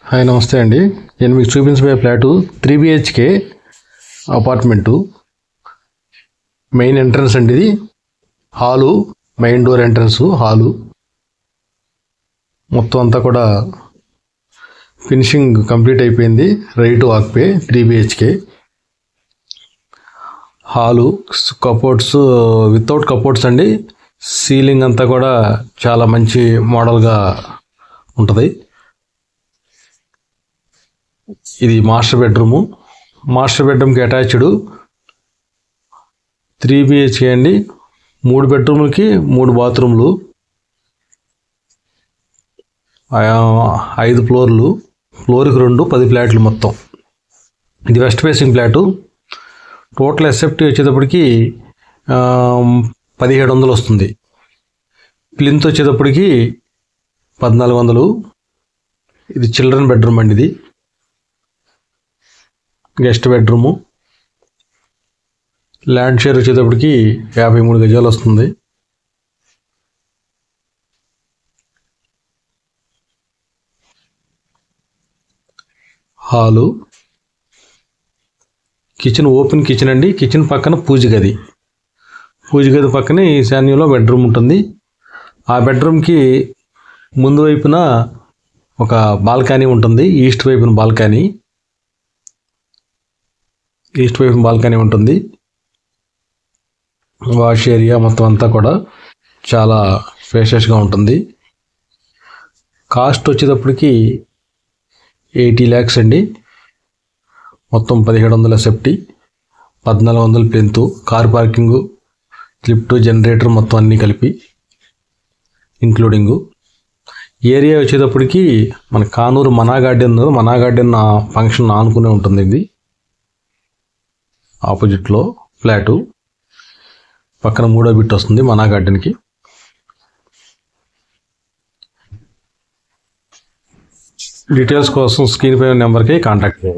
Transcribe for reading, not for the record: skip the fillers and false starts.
Hi నమస్తే అండి. నేను మీకు చూపించబోయే flat 3 BHK apartment. Main entrance అండి ఇది. Hall, main door entrance hall. మొత్తం అంతా కూడా ఫినిషింగ్ కంప్లీట్ అయిపోయింది. Ready to occupy 3 BHK. Hall, cupboards without cupboards అండి. సీలింగ్ అంతా కూడా చాలా మంచి మోడల్గా ఉంటుంది. ఇది మాస్టర్ బెడ్రూము. మాస్టర్ బెడ్రూమ్కి అటాచ్డ్ 3 BHK అండి. 3 బెడ్రూమ్లకి 3 బాత్రూమ్లు, 5 ఫ్లోర్లు, ఫ్లోర్కి 2, 10 ఫ్లాట్లు మొత్తం. ఇది west facing flat. Total SFT వచ్చేటప్పటికి 1700 వస్తుంది. ప్లింత్ వచ్చేటప్పటికి 1400. ఇది చిల్డ్రన్ బెడ్రూమ్ అండి. ఇది గెస్ట్ బెడ్రూము. ల్యాండ్ షేర్ వచ్చేటప్పటికి 53 గజాలు వస్తుంది. హాలు, కిచెన్ ఓపెన్ కిచెన్ అండి. కిచెన్ పక్కన పూజ గది. పూజ గది పక్కనే ఈశాన్యంలో బెడ్రూమ్ ఉంటుంది. ఆ బెడ్రూమ్కి ముందు వైపున ఒక బాల్కనీ ఉంటుంది. ఈస్ట్ వైపున బాల్కనీ ఉంటుంది. వాష్ ఏరియా మొత్తం అంతా కూడా చాలా స్పేషియస్గా ఉంటుంది. కాస్ట్ వచ్చేటప్పటికి 80 lakhs అండి. మొత్తం 1700 SFT, 1400 plinth, car parking, lift, generator మొత్తం అన్నీ కలిపి ఇంక్లూడింగు. ఏరియా వచ్చేటప్పటికి మన కానూరు మనా గార్డెన్ ఫంక్షన్ ఆనుకునే ఉంటుంది. ఇది ఆపోజిట్లో ఫ్లాటు. పక్కన 3వ బిట్ వస్తుంది మనా గార్డెన్కి. డీటెయిల్స్ కోసం స్క్రీన్ పై నెంబర్కి కాంటాక్ట్ చేయండి.